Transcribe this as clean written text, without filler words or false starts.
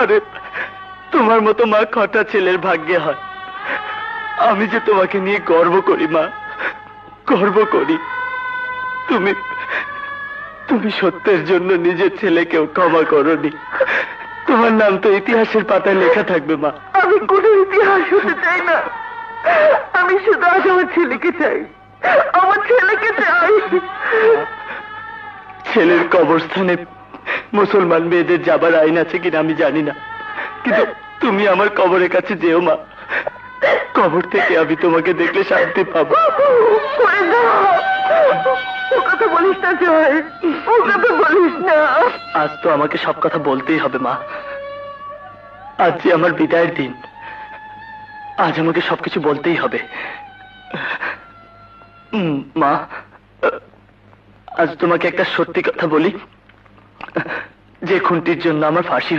আরে তোমার মতো মা কটা ছেলের ভাগ্যে হয়। আমি যে তোমাকে নিয়ে গর্ব করি মা, গর্ব করি। তুমি তুমি সত্যের জন্য নিজের ছেলেকেও ক্ষমা করোনি। তোমার নাম তো ইতিহাসের পাতায় লেখা থাকবে মা। আমি কোনো ইতিহাস হতে চাই না, আমি শুধু আজ আমার ছেলেকে চাই, আমার ছেলেকে চাই। ছেলের কবরস্থানে মুসলমান মেয়েদের যাবার আইন আছে কিনা আমি জানি না, কিন্তু তুমি আমার কবরের কাছে যেও মা। কবর থেকে আমি তোমাকে দেখলে শান্তি পাবো। ও কথা বলিস না জয়, ও কথা বলিস না। আজ তো আমাকে সব কথা বলতেই হবে মা। আজ যে আমার বিদায়ের দিন, আজ আমাকে সবকিছু বলতেই হবে। মা, আজ তোমাকে একটা সত্যি কথা বলি। যে খুনটির জন্য আমার ফাঁসি